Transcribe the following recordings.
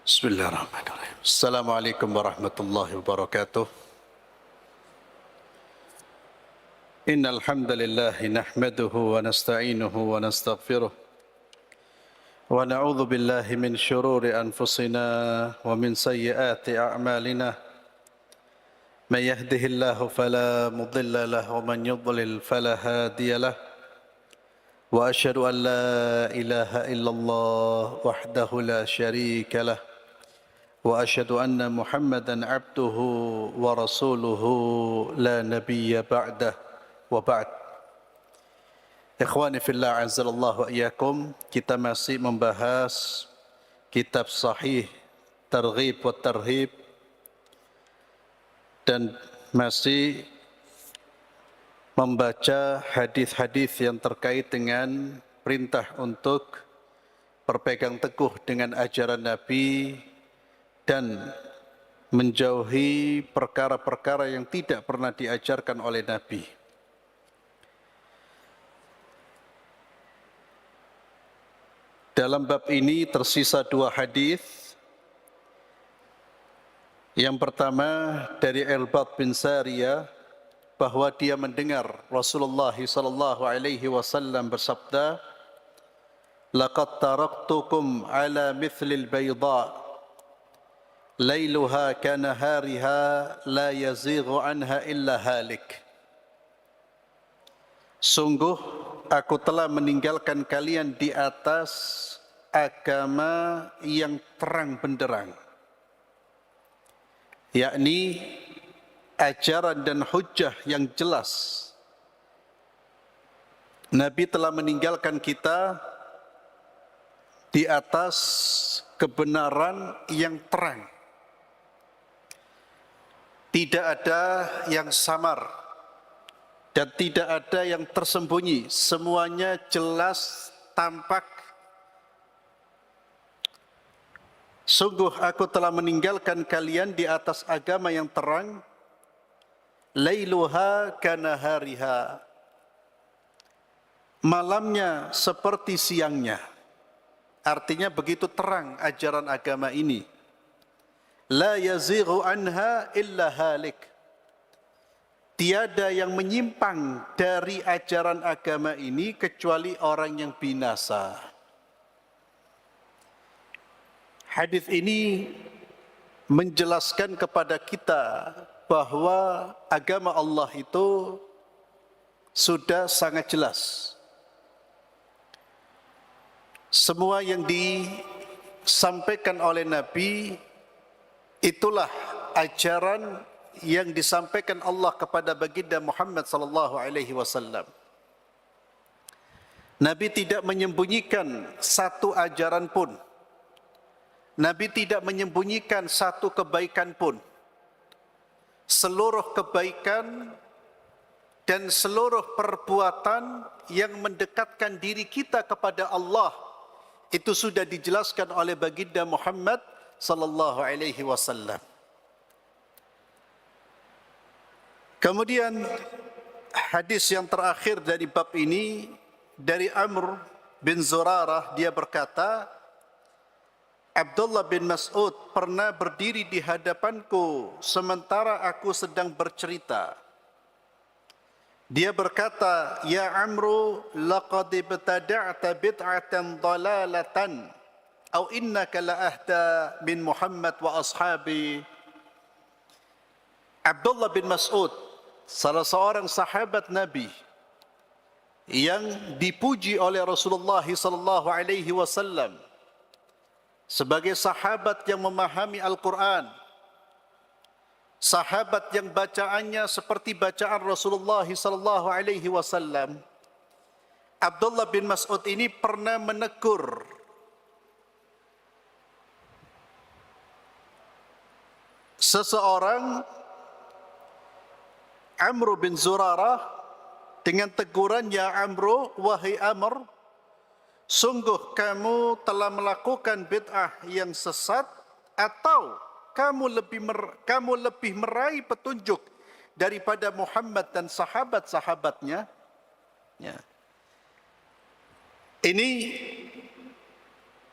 بسم الله الرحمن الرحيم. السلام عليكم ورحمة الله وبركاته. إن الحمد لله نحمده ونستعينه ونستغفره ونعوذ بالله من شرور أنفسنا ومن سيئات أعمالنا. من يهده الله فلا مضل له ومن يضلل فلا هادي له. وأشهد أن لا إله إلا الله وحده لا شريك له. وأشهد أن محمدًا عبده ورسوله لا نبي بعده وبعد. Ikhwani fillah azzalallahu wa iyyakum, kita masih membahas kitab Sahih Targhib wa Tarhib dan masih membaca hadis-hadis yang terkait dengan perintah untuk berpegang teguh dengan ajaran Nabi dan menjauhi perkara-perkara yang tidak pernah diajarkan oleh Nabi. Dalam bab ini tersisa dua hadis. Yang pertama dari Irbad bin Sariyah bahwa dia mendengar Rasulullah sallallahu alaihi wasallam bersabda, "Laqad taraktukum ala mithlil bayda, lailuha kanahariha la yazighu anha illa halik." Sungguh aku telah meninggalkan kalian di atas agama yang terang benderang, yakni ajaran dan hujjah yang jelas. Nabi telah meninggalkan kita di atas kebenaran yang terang. Tidak ada yang samar dan tidak ada yang tersembunyi. Semuanya jelas tampak. Sungguh aku telah meninggalkan kalian di atas agama yang terang. Lailuha kanahariha. Malamnya seperti siangnya. Artinya begitu terang ajaran agama ini. La yazighu anha illa halik. Tiada yang menyimpang dari ajaran agama ini kecuali orang yang binasa. Hadis ini menjelaskan kepada kita bahwa agama Allah itu sudah sangat jelas. Semua yang disampaikan oleh Nabi itulah ajaran yang disampaikan Allah kepada baginda Muhammad sallallahu alaihi wasallam. Nabi tidak menyembunyikan satu ajaran pun. Nabi tidak menyembunyikan satu kebaikan pun. Seluruh kebaikan dan seluruh perbuatan yang mendekatkan diri kita kepada Allah itu sudah dijelaskan oleh baginda Muhammad sallallahu alaihi wasallam. Kemudian hadis yang terakhir dari bab ini dari Amr bin Zurarah, dia berkata, Abdullah bin Mas'ud pernah berdiri di hadapanku sementara aku sedang bercerita. Dia berkata, "Ya Amru, laqad ibtada'ta bid'atan dalalatan, aw innaka la ahda min Muhammad wa ashabi." Abdullah bin Mas'ud, salah seorang sahabat Nabi yang dipuji oleh Rasulullah sallallahu alaihi wasallam sebagai sahabat yang memahami Al-Quran, sahabat yang bacaannya seperti bacaan Rasulullah sallallahu alaihi wasallam. Abdullah bin Mas'ud ini pernah menegur seseorang, Amr bin Zurarah, dengan teguran, "Ya Amru, wahai Amr, sungguh kamu telah melakukan bid'ah yang sesat, atau kamu lebih meraih petunjuk daripada Muhammad dan sahabat-sahabatnya." Ya. Ini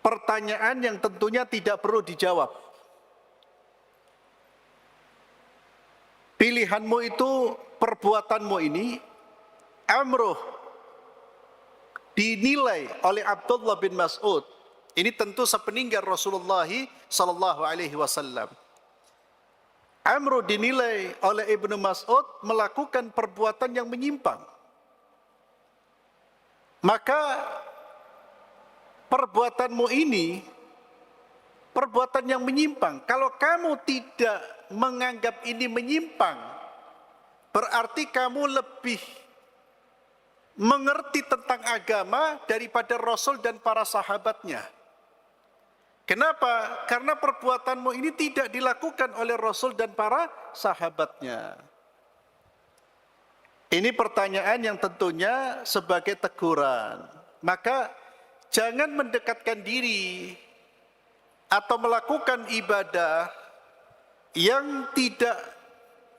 pertanyaan yang tentunya tidak perlu dijawab. Pilihanmu itu, perbuatanmu ini, amruh dinilai oleh Abdullah bin Mas'ud. Ini tentu sepeninggal Rasulullah sallallahu alaihi wasallam. Amru dinilai oleh Ibnu Mas'ud melakukan perbuatan yang menyimpang. Maka perbuatanmu ini perbuatan yang menyimpang. Kalau kamu tidak menganggap ini menyimpang, berarti kamu lebih mengerti tentang agama daripada Rasul dan para sahabatnya. Kenapa? Karena perbuatanmu ini tidak dilakukan oleh Rasul dan para sahabatnya. Ini pertanyaan yang tentunya sebagai teguran. Maka jangan mendekatkan diri atau melakukan ibadah yang tidak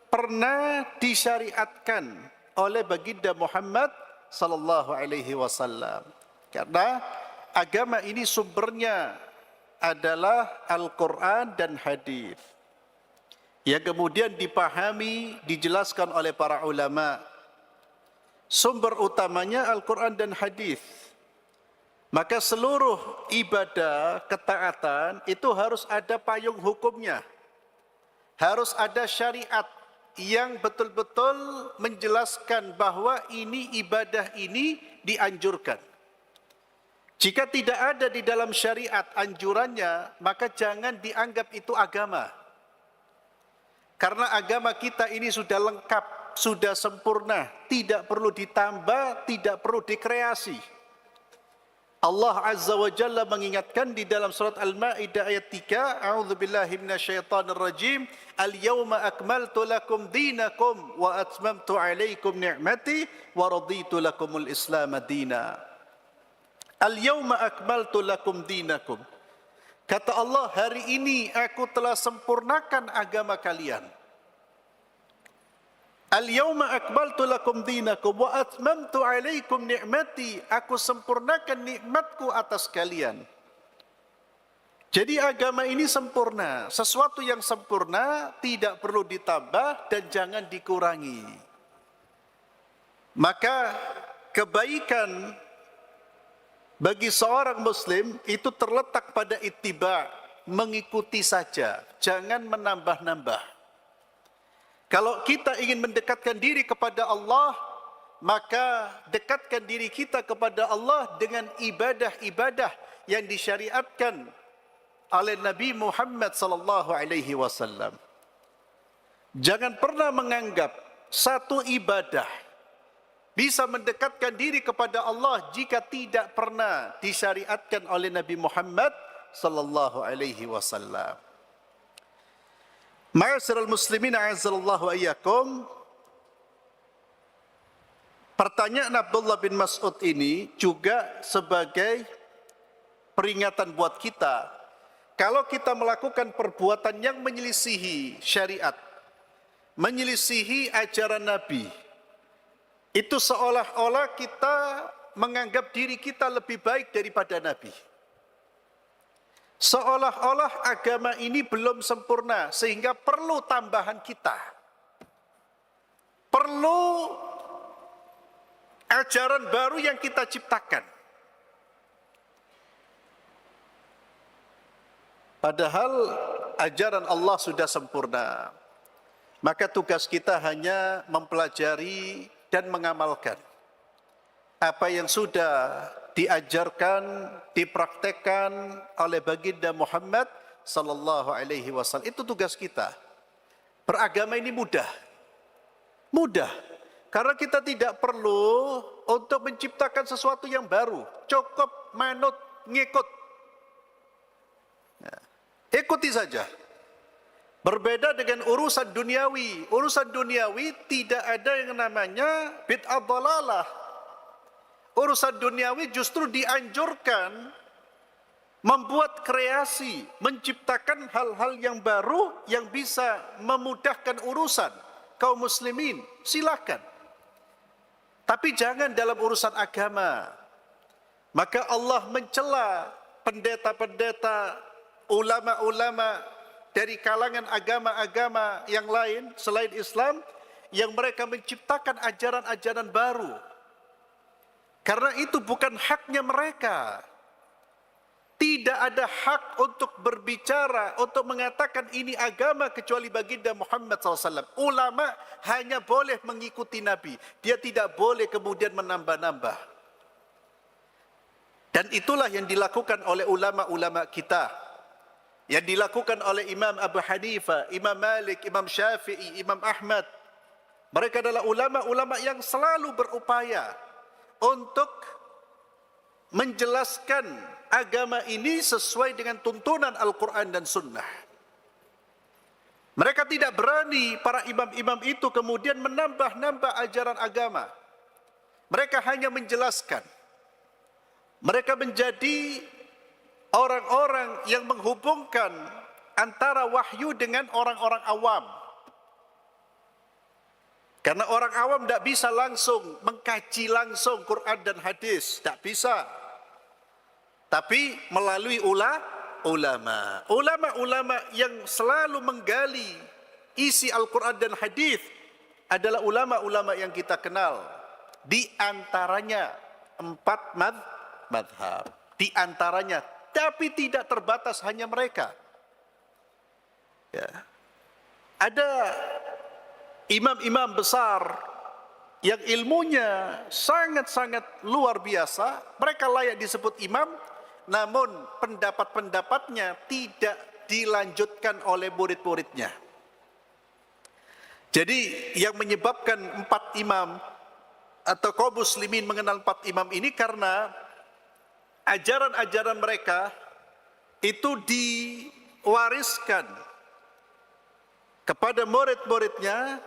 pernah disyariatkan oleh baginda Muhammad sallallahu alaihi wasallam. Karena agama ini sumbernya adalah Al-Quran dan hadis yang kemudian dipahami, dijelaskan oleh para ulama. Sumber utamanya Al-Quran dan hadis. Maka seluruh ibadah, ketaatan itu harus ada payung hukumnya. Harus ada syariat yang betul-betul menjelaskan bahwa ini ibadah ini dianjurkan. Jika tidak ada di dalam syariat anjurannya, maka jangan dianggap itu agama. Karena agama kita ini sudah lengkap, sudah sempurna, tidak perlu ditambah, tidak perlu dikreasi. Allah Azza wa Jalla mengingatkan di dalam surat Al-Maidah ayat 3, A'udzubillahi minasyaitonir rajim, Al-yawma akmaltu lakum dinakum wa atmamtu 'alaikum ni'mati wa raditu lakumul Islam dina. Al-yawma akmaltu lakum dinakum. Kata Allah, hari ini aku telah sempurnakan agama kalian. Al-yawma akmaltu lakum dinakum wa atmamtu 'alaikum ni'mati. Aku sempurnakan nikmatku atas kalian. Jadi agama ini sempurna. Sesuatu yang sempurna tidak perlu ditambah dan jangan dikurangi. Maka kebaikan bagi seorang muslim itu terletak pada ittiba, mengikuti saja, jangan menambah-nambah. Kalau kita ingin mendekatkan diri kepada Allah, maka dekatkan diri kita kepada Allah dengan ibadah-ibadah yang disyariatkan oleh Nabi Muhammad sallallahu alaihi wasallam. Jangan pernah menganggap satu ibadah bisa mendekatkan diri kepada Allah jika tidak pernah disyariatkan oleh Nabi Muhammad sallallahu alaihi wasallam. Ma'asyiral muslimin a'azzallahu wa iyyakum. Pertanyaan Abdullah bin Mas'ud ini juga sebagai peringatan buat kita. Kalau kita melakukan perbuatan yang menyelisihi syariat, menyelisihi ajaran Nabi, itu seolah-olah kita menganggap diri kita lebih baik daripada Nabi. Seolah-olah agama ini belum sempurna sehingga perlu tambahan kita. Perlu ajaran baru yang kita ciptakan. Padahal ajaran Allah sudah sempurna. Maka tugas kita hanya mempelajari dan mengamalkan apa yang sudah diajarkan, dipraktekkan oleh baginda Muhammad sallallahu alaihi wasallam. Itu tugas kita. Beragama ini mudah. Mudah. Karena kita tidak perlu untuk menciptakan sesuatu yang baru. Cukup manut, ngikut. Ya. Ikuti saja. Berbeda dengan urusan duniawi. Urusan duniawi tidak ada yang namanya bid'ah dhalalah. Urusan duniawi justru dianjurkan membuat kreasi, menciptakan hal-hal yang baru yang bisa memudahkan urusan kaum muslimin. Silakan. Tapi jangan dalam urusan agama. Maka Allah mencela pendeta-pendeta, ulama-ulama dari kalangan agama-agama yang lain selain Islam yang mereka menciptakan ajaran-ajaran baru. Karena itu bukan haknya mereka. Tidak ada hak untuk berbicara, untuk mengatakan ini agama kecuali baginda Muhammad SAW. Ulama hanya boleh mengikuti Nabi. Dia tidak boleh kemudian menambah-nambah. Dan itulah yang dilakukan oleh ulama-ulama kita. Yang dilakukan oleh Imam Abu Hanifah, Imam Malik, Imam Syafi'i, Imam Ahmad. Mereka adalah ulama-ulama yang selalu berupaya untuk menjelaskan agama ini sesuai dengan tuntunan Al-Quran dan Sunnah. Mereka tidak berani, para imam-imam itu kemudian menambah-nambah ajaran agama. Mereka hanya menjelaskan. Mereka menjadi orang-orang yang menghubungkan antara wahyu dengan orang-orang awam. Karena orang awam tidak bisa langsung mengkaji langsung Quran dan hadis. Tidak bisa. Tapi melalui ulama. Ulama-ulama yang selalu menggali isi Al-Quran dan hadis adalah ulama-ulama yang kita kenal. Di antaranya 4 madhab. Di antaranya. Tapi tidak terbatas hanya mereka. Ya. Ada imam-imam besar yang ilmunya sangat-sangat luar biasa. Mereka layak disebut imam, namun pendapat-pendapatnya tidak dilanjutkan oleh murid-muridnya. Jadi yang menyebabkan 4 imam atau kaum muslimin mengenal 4 imam ini karena ajaran-ajaran mereka itu diwariskan kepada murid-muridnya,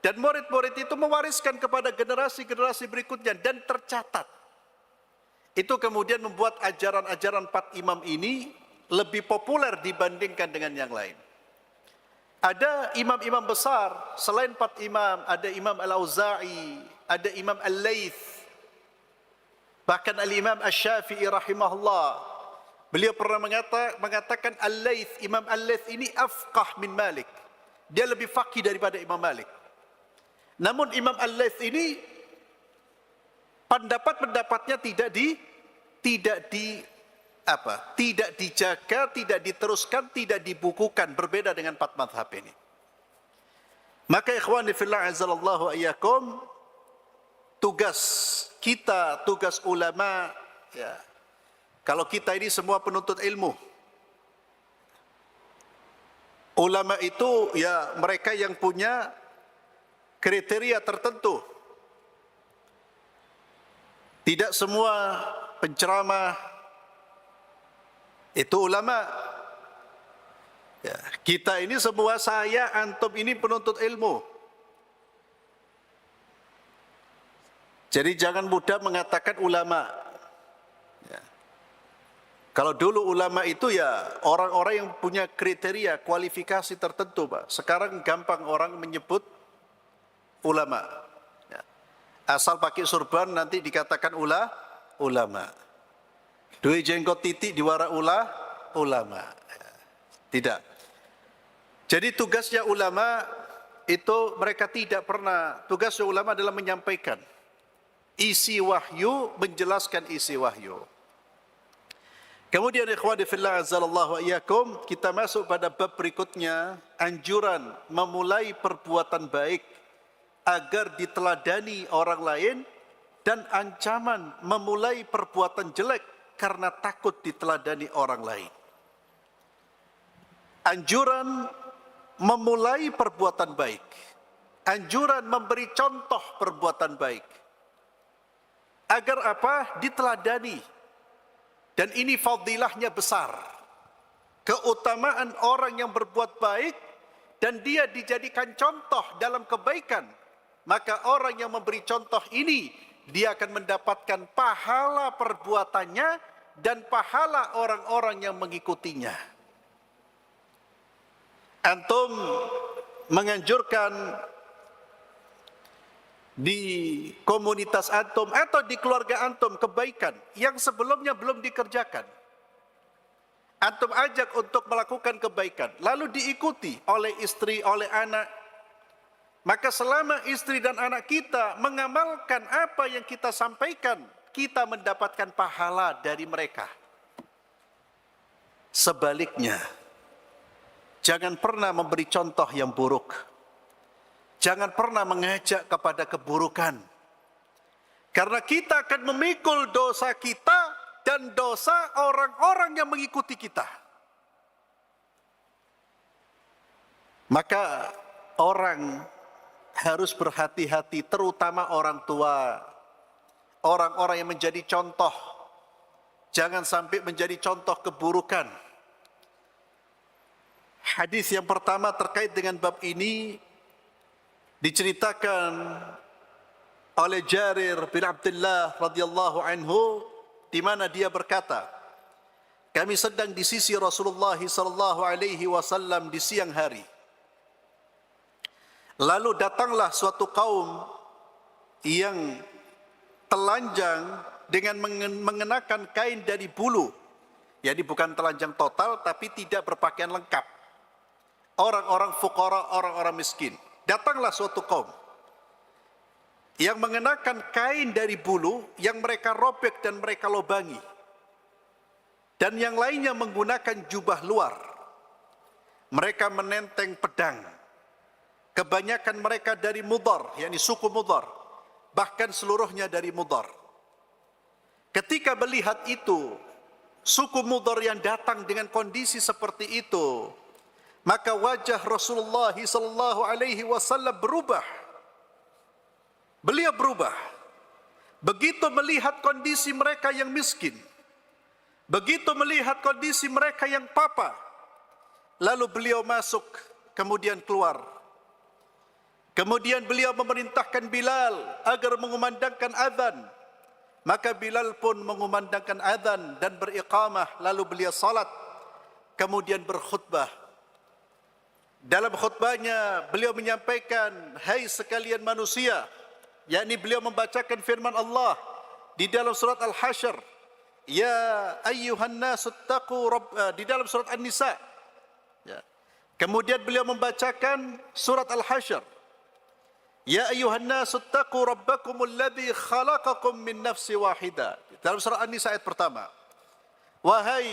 dan murid-murid itu mewariskan kepada generasi-generasi berikutnya dan tercatat. Itu kemudian membuat ajaran-ajaran 4 imam ini lebih populer dibandingkan dengan yang lain. Ada imam-imam besar, selain 4 imam, ada Imam Al-Auza'i, ada Imam Al-Layth, bahkan Al-Imam Asy-Syafi'i rahimahullah. Beliau pernah mengatakan Al-Layth, Imam Al-Layth ini afqah min Malik. Dia lebih faqih daripada Imam Malik. Namun Imam Al-Layth ini pendapat-pendapatnya tidak dijaga, tidak diteruskan, tidak dibukukan, berbeda dengan 4 mazhab ini. Maka ikhwani fillah azallahu ayyakum, tugas kita, tugas ulama, ya, kalau kita ini semua penuntut ilmu, ulama itu ya mereka yang punya kriteria tertentu. Tidak semua penceramah itu ulama. Ya, kita ini semua, saya, antum ini penuntut ilmu. Jadi jangan mudah mengatakan ulama. Ya. Kalau dulu ulama itu ya orang-orang yang punya kriteria, kualifikasi tertentu, Pak. Sekarang gampang orang menyebut ulama. Ya. Asal pakai surban nanti dikatakan ulama. Dua jenggot titik diwara ulama. Ya. Tidak. Jadi tugasnya ulama itu mereka tidak pernah, tugasnya ulama adalah menyampaikan isi wahyu, menjelaskan isi wahyu. Kemudian ikhwani fillah azallahu iyyakum, kita masuk pada bab berikutnya, anjuran memulai perbuatan baik agar diteladani orang lain, dan ancaman memulai perbuatan jelek karena takut diteladani orang lain. Anjuran memulai perbuatan baik, anjuran memberi contoh perbuatan baik, agar apa? Diteladani. Dan ini fadilahnya besar. Keutamaan orang yang berbuat baik dan dia dijadikan contoh dalam kebaikan, maka orang yang memberi contoh ini, dia akan mendapatkan pahala perbuatannya dan pahala orang-orang yang mengikutinya. Antum menganjurkan di komunitas antum atau di keluarga antum kebaikan yang sebelumnya belum dikerjakan. Antum ajak untuk melakukan kebaikan, lalu diikuti oleh istri, oleh anak. Maka selama istri dan anak kita mengamalkan apa yang kita sampaikan, kita mendapatkan pahala dari mereka. Sebaliknya, jangan pernah memberi contoh yang buruk. Jangan pernah mengajak kepada keburukan. Karena kita akan memikul dosa kita dan dosa orang-orang yang mengikuti kita. Maka orang harus berhati-hati, terutama orang tua, orang-orang yang menjadi contoh. Jangan sampai menjadi contoh keburukan. Hadis yang pertama terkait dengan bab ini diceritakan oleh Jarir bin Abdullah radhiyallahu anhu, di mana dia berkata, kami sedang di sisi Rasulullah sallallahu alaihi wasallam di siang hari. Lalu datanglah suatu kaum yang telanjang dengan mengenakan kain dari bulu. Jadi bukan telanjang total, tapi tidak berpakaian lengkap. Orang-orang fuqara, orang-orang miskin. Datanglah suatu kaum yang mengenakan kain dari bulu yang mereka robek dan mereka lobangi. Dan yang lainnya menggunakan jubah luar. Mereka menenteng pedang. Kebanyakan mereka dari Mudar, yakni suku Mudar. Bahkan seluruhnya dari Mudar. Ketika melihat itu, suku Mudar yang datang dengan kondisi seperti itu, maka wajah Rasulullah sallallahu alaihi wasallam berubah. Beliau berubah. Begitu melihat kondisi mereka yang miskin, begitu melihat kondisi mereka yang papa, lalu beliau masuk, kemudian keluar. Kemudian beliau memerintahkan Bilal agar mengumandangkan azan. Maka Bilal pun mengumandangkan azan dan beriqamah, lalu beliau salat, kemudian berkhutbah. Dalam khutbahnya beliau menyampaikan, hai sekalian manusia, yakni beliau membacakan firman Allah di dalam surat Al-Hasyr, ya ayyuhan nasu taqu di dalam surat An-Nisa. Ya. Kemudian beliau membacakan surat Al-Hasyr, ya ayyuhan nasu taqu rabbakumul ladzi khalaqakum min nafsi wahidah. Dalam surat An-Nisa ayat pertama, wahai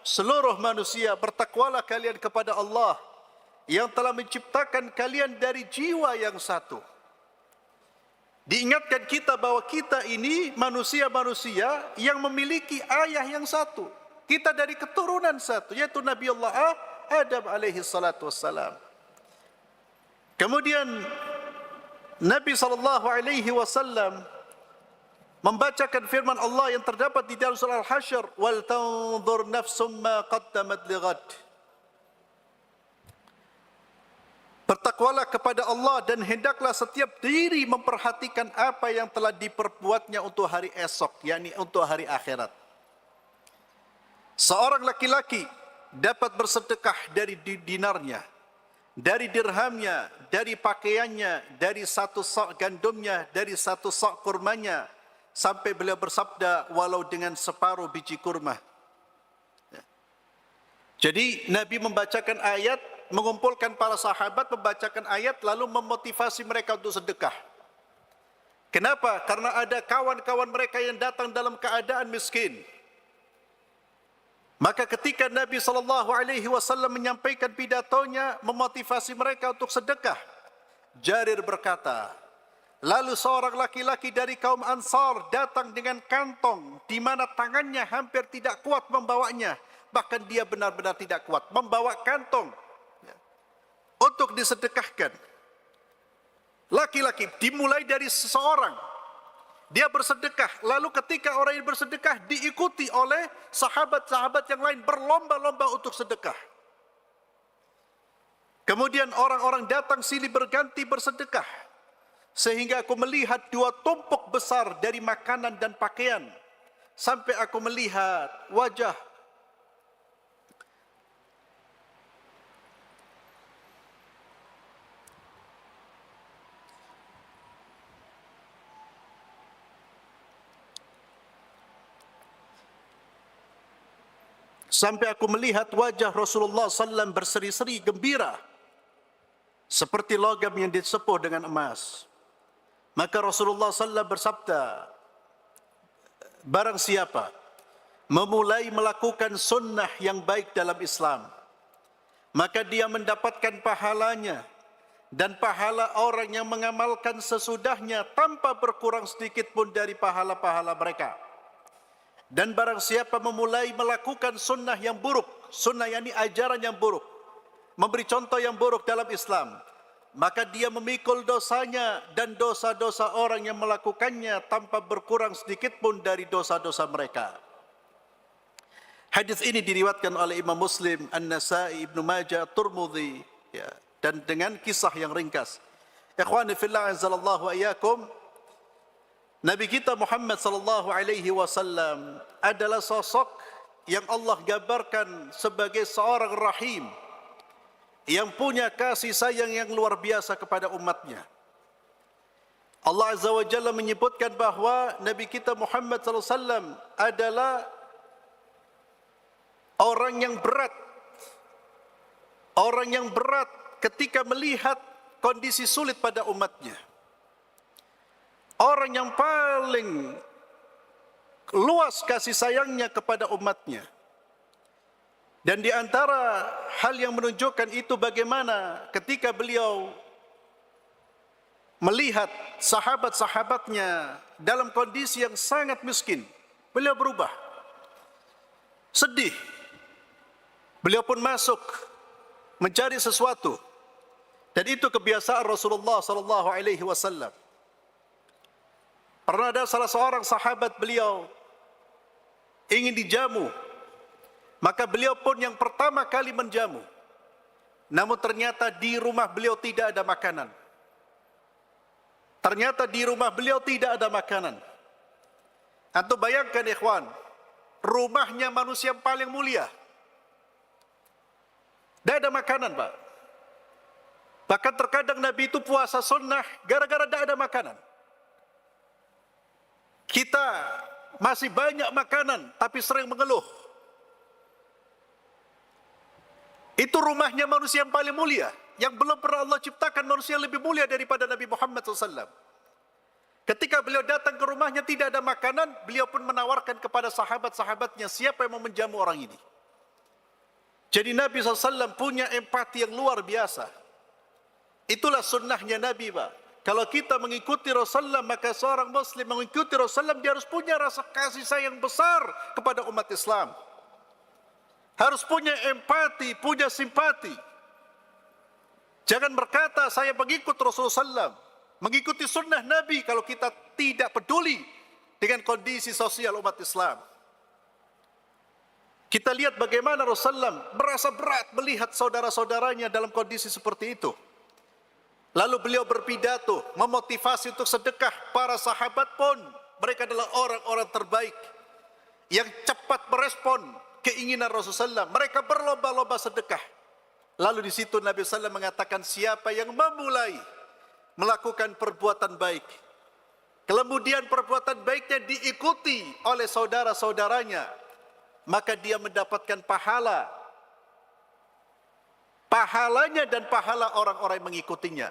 seluruh manusia, bertakwalah kalian kepada Allah yang telah menciptakan kalian dari jiwa yang satu. Diingatkan kita bahwa kita ini manusia-manusia yang memiliki ayah yang satu. Kita dari keturunan satu, yaitu Nabi Allah Adam alaihi salatu wassalam. Kemudian Nabi sallallahu alaihi wasallam membacakan firman Allah yang terdapat di dalam surah Al-Hasyr, wal tanzur nafsum ma qaddamat lighad. Bertakwalah kepada Allah dan hendaklah setiap diri memperhatikan apa yang telah diperbuatnya untuk hari esok, yakni untuk hari akhirat. Seorang laki-laki dapat bersedekah dari dinarnya, dari dirhamnya, dari pakaiannya, dari satu sak gandumnya, dari satu sak kurmanya, sampai beliau bersabda, walau dengan separuh biji kurma. Jadi Nabi membacakan ayat, mengumpulkan para sahabat, membacakan ayat, lalu memotivasi mereka untuk sedekah. Kenapa? Karena ada kawan-kawan mereka yang datang dalam keadaan miskin. Maka ketika Nabi SAW menyampaikan pidatonya, memotivasi mereka untuk sedekah, Jarir berkata, lalu seorang laki-laki dari kaum Ansar datang dengan kantong, di mana tangannya hampir tidak kuat membawanya. Bahkan dia benar-benar tidak kuat membawa kantong untuk disedekahkan. Laki-laki dimulai dari seseorang, dia bersedekah, lalu ketika orang ini bersedekah diikuti oleh sahabat-sahabat yang lain berlomba-lomba untuk sedekah. Kemudian orang-orang datang silih berganti bersedekah, sehingga aku melihat dua tumpuk besar dari makanan dan pakaian, sampai aku melihat wajah sampai aku melihat wajah Rasulullah SAW berseri-seri gembira seperti logam yang disepuh dengan emas. Maka Rasulullah SAW bersabda, barang siapa memulai melakukan sunnah yang baik dalam Islam, maka dia mendapatkan pahalanya dan pahala orang yang mengamalkan sesudahnya tanpa berkurang sedikit pun dari pahala-pahala mereka. Dan barang siapa memulai melakukan sunnah yang buruk, sunnah yakni ajaran yang buruk, memberi contoh yang buruk dalam Islam, maka dia memikul dosanya dan dosa-dosa orang yang melakukannya tanpa berkurang sedikit pun dari dosa-dosa mereka. Hadis ini diriwayatkan oleh Imam Muslim, An-Nasa'i, Ibnu Majah, Tirmidzi, ya, dan dengan kisah yang ringkas. Ikhwani fillah, azzalallahu wa iyyakum, Nabi kita Muhammad sallallahu alaihi wasallam adalah sosok yang Allah gambarkan sebagai seorang rahim yang punya kasih sayang yang luar biasa kepada umatnya. Allah Azza wa Jalla menyebutkan bahwa Nabi kita Muhammad sallallahu alaihi wasallam adalah orang yang berat ketika melihat kondisi sulit pada umatnya. Orang yang paling luas kasih sayangnya kepada umatnya. Dan di antara hal yang menunjukkan itu bagaimana ketika beliau melihat sahabat-sahabatnya dalam kondisi yang sangat miskin, beliau berubah, sedih. Beliau pun masuk mencari sesuatu, dan itu kebiasaan Rasulullah sallallahu alaihi wasallam. Pernah ada salah seorang sahabat beliau ingin dijamu, maka beliau pun yang pertama kali menjamu. Namun ternyata di rumah beliau tidak ada makanan. Ternyata di rumah beliau tidak ada makanan. Antum bayangkan ikhwan, rumahnya manusia yang paling mulia, tidak ada makanan, Pak. Bahkan terkadang Nabi itu puasa sunnah gara-gara tidak ada makanan. Kita masih banyak makanan tapi sering mengeluh. Itu rumahnya manusia yang paling mulia, yang belum pernah Allah ciptakan manusia yang lebih mulia daripada Nabi Muhammad SAW. Ketika beliau datang ke rumahnya tidak ada makanan, beliau pun menawarkan kepada sahabat-sahabatnya, siapa yang mau menjamu orang ini. Jadi Nabi SAW punya empati yang luar biasa. Itulah sunnahnya Nabi, Pak. Kalau kita mengikuti Rasulullah, maka seorang Muslim mengikuti Rasulullah, dia harus punya rasa kasih sayang besar kepada umat Islam. Harus punya empati, punya simpati. Jangan berkata saya mengikut Rasulullah SAW, mengikuti sunnah Nabi, kalau kita tidak peduli dengan kondisi sosial umat Islam. Kita lihat bagaimana Rasulullah merasa berat melihat saudara-saudaranya dalam kondisi seperti itu. Lalu beliau berpidato, memotivasi untuk sedekah. Para sahabat pun, mereka adalah orang-orang terbaik yang cepat merespon keinginan Rasulullah. Mereka berlomba-lomba sedekah. Lalu di situ Nabi SAW mengatakan, siapa yang memulai melakukan perbuatan baik, kemudian perbuatan baiknya diikuti oleh saudara-saudaranya, maka dia mendapatkan pahalanya dan pahala orang-orang yang mengikutinya.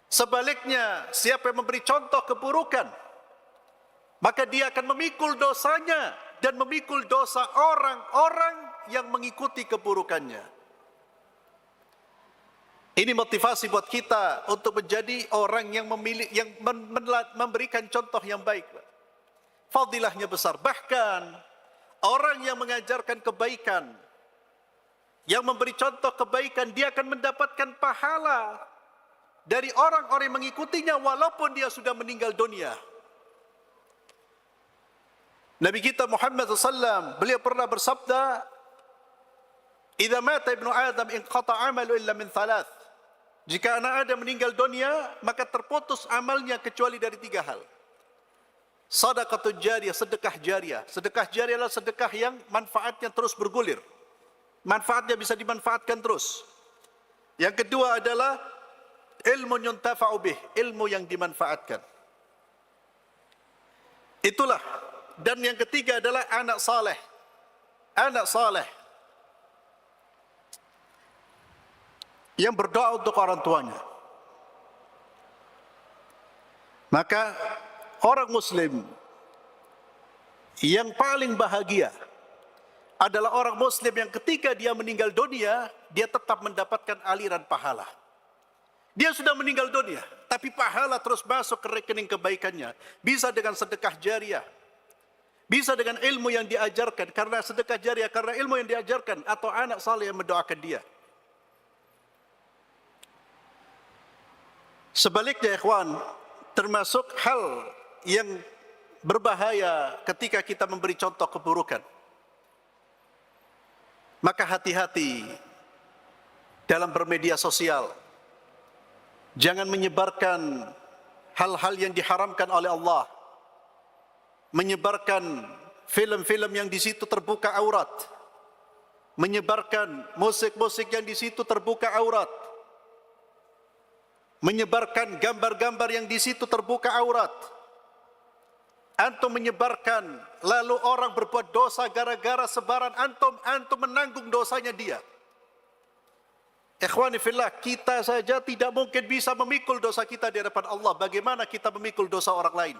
Sebaliknya, siapa yang memberi contoh keburukan, maka dia akan memikul dosanya dan memikul dosa orang-orang yang mengikuti keburukannya. Ini motivasi buat kita untuk menjadi orang yang memberikan contoh yang baik. Fadilahnya besar. Bahkan orang yang mengajarkan kebaikan, yang memberi contoh kebaikan, dia akan mendapatkan pahala dari orang-orang yang mengikutinya walaupun dia sudah meninggal dunia. Nabi kita Muhammad SAW, beliau pernah bersabda, "Idza mata ibnu Adam inqata 'amalu illa min thalath." Jika anak Adam meninggal dunia, maka terputus amalnya kecuali dari 3 hal. Shadaqatul jariyah, sedekah jariyah. Sedekah jariyah adalah sedekah yang manfaatnya terus bergulir. Manfaatnya bisa dimanfaatkan terus. Yang kedua adalah ilmu yuntafa'u bih, ilmu yang dimanfaatkan. Itulah. Dan yang ketiga adalah anak saleh. anak saleh yang berdoa untuk orang tuanya, maka orang muslim yang paling bahagia adalah orang muslim yang ketika dia meninggal dunia, dia tetap mendapatkan aliran pahala. Dia sudah meninggal dunia, tapi pahala terus masuk ke rekening kebaikannya. Bisa dengan sedekah jariah, bisa dengan ilmu yang diajarkan, karena sedekah jariah, karena ilmu yang diajarkan, atau anak saleh yang mendoakan dia. Sebaliknya ikhwan, termasuk hal yang berbahaya ketika kita memberi contoh keburukan. Maka hati-hati dalam bermedia sosial. Jangan menyebarkan hal-hal yang diharamkan oleh Allah. Menyebarkan film-film yang di situ terbuka aurat. Menyebarkan musik-musik yang di situ terbuka aurat. Menyebarkan gambar-gambar yang di situ terbuka aurat. Antum menyebarkan, lalu orang berbuat dosa gara-gara sebaran antum, antum menanggung dosanya dia. Ikhwani fillah, kita saja tidak mungkin bisa memikul dosa kita di hadapan Allah. Bagaimana kita memikul dosa orang lain?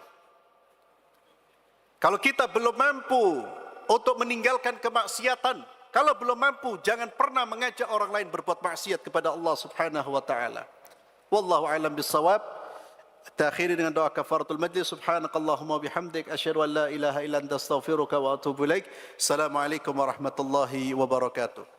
Kalau kita belum mampu untuk meninggalkan kemaksiatan, kalau belum mampu, jangan pernah mengajak orang lain berbuat maksiat kepada Allah Subhanahu wa taala. Wallahu a'lam bissawab. Terakhir dengan doa kafaratul majlis. Subhanakallahumma bihamdik asyhadu an la ilaha illa anta astaghfiruka wa atubu ilaik. Assalamualaikum warahmatullahi wabarakatuh.